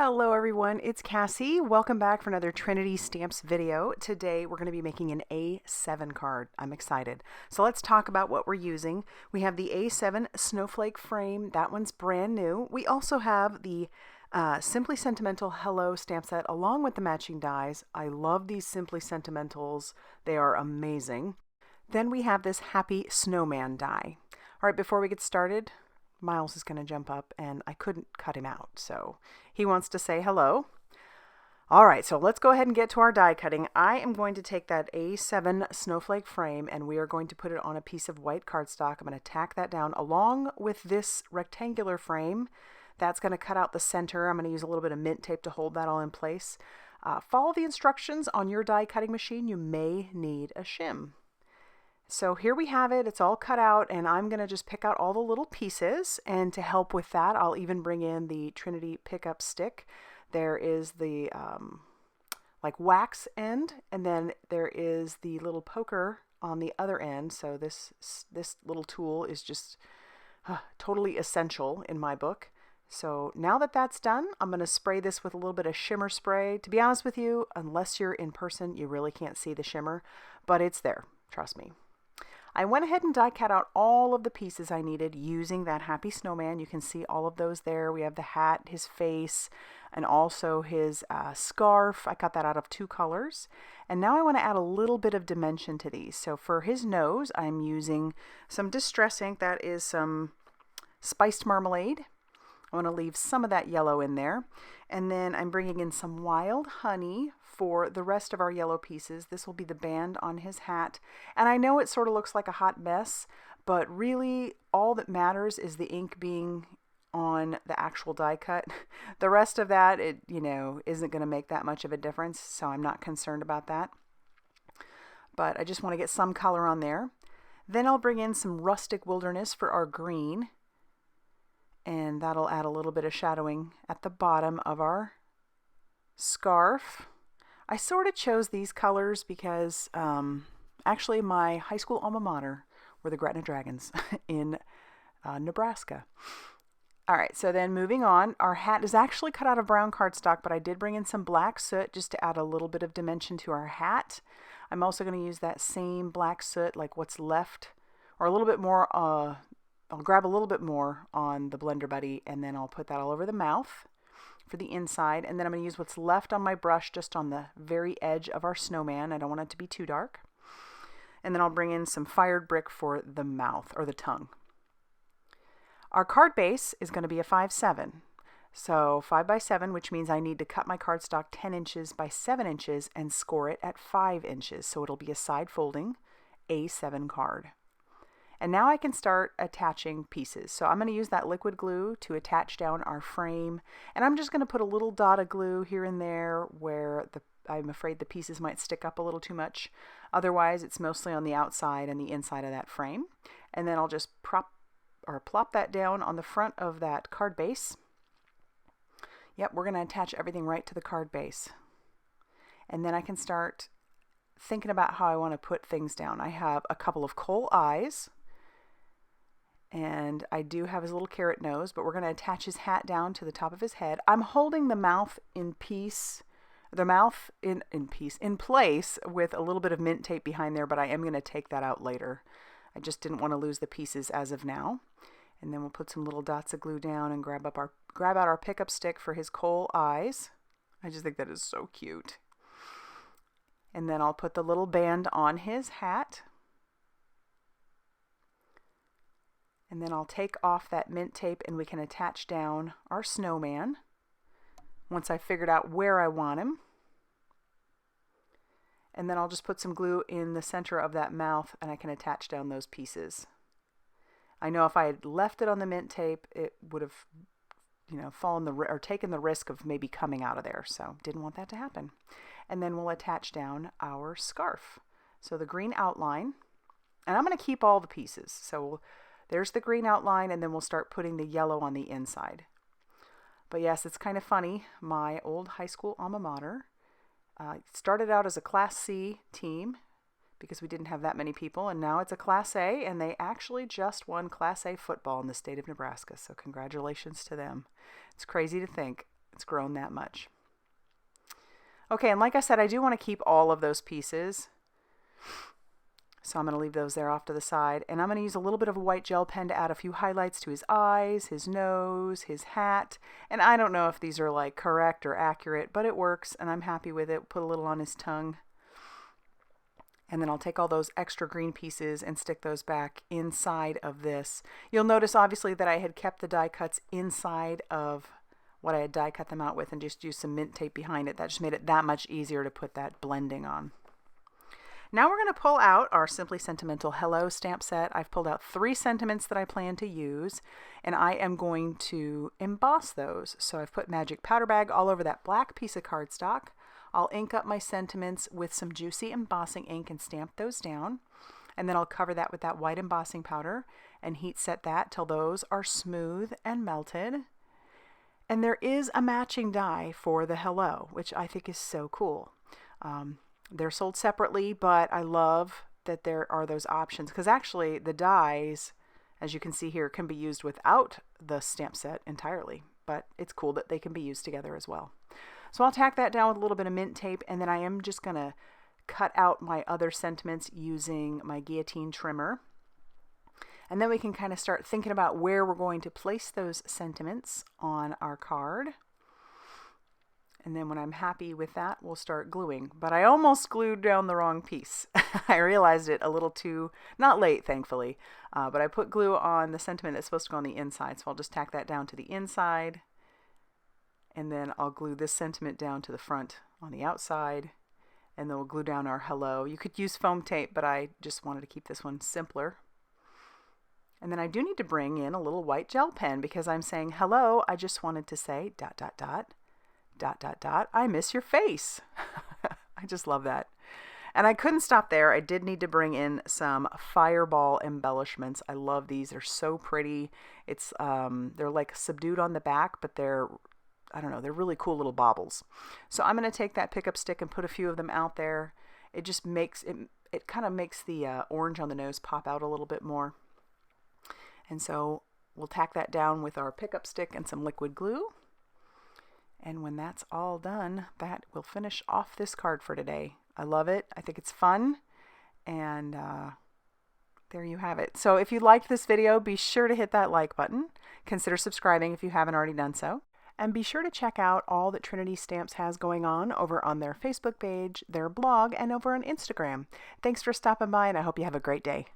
Hello everyone, it's Cassie. Welcome back for another Trinity Stamps video. Today we're going to be making an A7 card. I'm excited. So let's talk about what we're using. We have the A7 Snowflake frame. That one's brand new. We also have the Simply Sentimental Hello stamp set along with the matching dies. I love these Simply Sentimentals. They are amazing. Then we have this Happy Snowman die. All right, before we get started, Miles is going to jump up and I couldn't cut him out, so he wants to say hello. All right, so let's go ahead and get to our die cutting. I am going to take that A7 Snowflake frame and we are going to put it on a piece of white cardstock. I'm going to tack that down along with this rectangular frame. That's going to cut out the center. I'm going to use a little bit of mint tape to hold that all in place. Follow the instructions on your die cutting machine. You may need a shim. So here we have it, it's all cut out, and I'm going to just pick out all the little pieces, and to help with that, I'll even bring in the Trinity pickup stick. There is the like wax end, and then there is the little poker on the other end, so this little tool is just totally essential in my book. So now that that's done, I'm going to spray this with a little bit of shimmer spray. To be honest with you, unless you're in person, you really can't see the shimmer, but it's there, trust me. I went ahead and die cut out all of the pieces I needed using that Happy Snowman. You can see all of those there. We have the hat, his face, and also his scarf. I cut that out of two colors. And now I want to add a little bit of dimension to these. So for his nose, I'm using some Distress ink. That is some spiced marmalade. I want to leave some of that yellow in there. And then I'm bringing in some wild honey for the rest of our yellow pieces. This will be the band on his hat. And I know it sort of looks like a hot mess, but really all that matters is the ink being on the actual die cut. The rest of that, isn't going to make that much of a difference, so I'm not concerned about that. But I just want to get some color on there. Then I'll bring in some Rustic Wilderness for our green. And that'll add a little bit of shadowing at the bottom of our scarf. I sort of chose these colors because actually my high school alma mater were the Gretna Dragons in Nebraska. All right, so then moving on, our hat is actually cut out of brown cardstock, but I did bring in some black soot just to add a little bit of dimension to our hat. I'm also going to use that same black soot, like what's left, or a little bit more. I'll grab a little bit more on the Blender Buddy, and then I'll put that all over the mouth for the inside. And then I'm going to use what's left on my brush just on the very edge of our snowman. I don't want it to be too dark. And then I'll bring in some fired brick for the mouth, or the tongue. Our card base is going to be a 5/7. So 5x7, which means I need to cut my cardstock 10 inches by 7 inches and score it at 5 inches. So it'll be a side folding A7 card. And now I can start attaching pieces. So I'm going to use that liquid glue to attach down our frame. And I'm just going to put a little dot of glue here and there where I'm afraid the pieces might stick up a little too much. Otherwise, it's mostly on the outside and the inside of that frame. And then I'll just plop that down on the front of that card base. Yep, we're going to attach everything right to the card base. And then I can start thinking about how I want to put things down. I have a couple of coal eyes. And I do have his little carrot nose, but we're going to attach his hat down to the top of his head. I'm holding the mouth in place with a little bit of mint tape behind there, but I am going to take that out later. I just didn't want to lose the pieces as of now. And then we'll put some little dots of glue down and grab out our pickup stick for his coal eyes. I just think that is so cute. And then I'll put the little band on his hat. And then I'll take off that mint tape and we can attach down our snowman once I figured out where I want him. And then I'll just put some glue in the center of that mouth and I can attach down those pieces. I know if I had left it on the mint tape, it would have, taken the risk of maybe coming out of there. So didn't want that to happen. And then we'll attach down our scarf. So the green outline, and I'm going to keep all the pieces. So there's the green outline, and then we'll start putting the yellow on the inside. But yes, it's kind of funny. My old high school alma mater started out as a Class C team because we didn't have that many people, and now it's a Class A, and they actually just won Class A football in the state of Nebraska. So congratulations to them. It's crazy to think It's grown that much. Okay, and like I said, I do want to keep all of those pieces. So I'm going to leave those there off to the side. And I'm going to use a little bit of a white gel pen to add a few highlights to his eyes, his nose, his hat. And I don't know if these are like correct or accurate, but it works and I'm happy with it. Put a little on his tongue. And then I'll take all those extra green pieces and stick those back inside of this. You'll notice obviously that I had kept the die cuts inside of what I had die cut them out with and just used some mint tape behind it. That just made it that much easier to put that blending on. Now we're going to pull out our Simply Sentimental Hello stamp set. I've pulled out 3 sentiments that I plan to use, and I am going to emboss those. So I've put magic powder bag all over that black piece of cardstock. I'll ink up my sentiments with some juicy embossing ink and stamp those down. And then I'll cover that with that white embossing powder and heat set that till those are smooth and melted. And there is a matching die for the Hello, which I think is so cool. They're sold separately, but I love that there are those options because actually the dies, as you can see here, can be used without the stamp set entirely, but it's cool that they can be used together as well. So I'll tack that down with a little bit of mint tape, and then I am just going to cut out my other sentiments using my guillotine trimmer. And then we can kind of start thinking about where we're going to place those sentiments on our card. And then when I'm happy with that, we'll start gluing. But I almost glued down the wrong piece. I realized it a little too, not late, thankfully, but I put glue on the sentiment that's supposed to go on the inside. So I'll just tack that down to the inside. And then I'll glue this sentiment down to the front on the outside. And then we'll glue down our Hello. You could use foam tape, but I just wanted to keep this one simpler. And then I do need to bring in a little white gel pen because I'm saying, hello, I just wanted to say, ... I miss your face. I just love that. And I couldn't stop there. I did need to bring in some fireball embellishments. I love these. They're so pretty. It's they're like subdued on the back, but they're, I don't know, they're really cool little baubles. So I'm going to take that pickup stick and put a few of them out there. It just makes it kind of makes the orange on the nose pop out a little bit more. And so we'll tack that down with our pickup stick and some liquid glue. And when that's all done, that will finish off this card for today. I love it. I think it's fun. And there you have it. So if you liked this video, be sure to hit that like button. Consider subscribing if you haven't already done so. And be sure to check out all that Trinity Stamps has going on over on their Facebook page, their blog, and over on Instagram. Thanks for stopping by, and I hope you have a great day.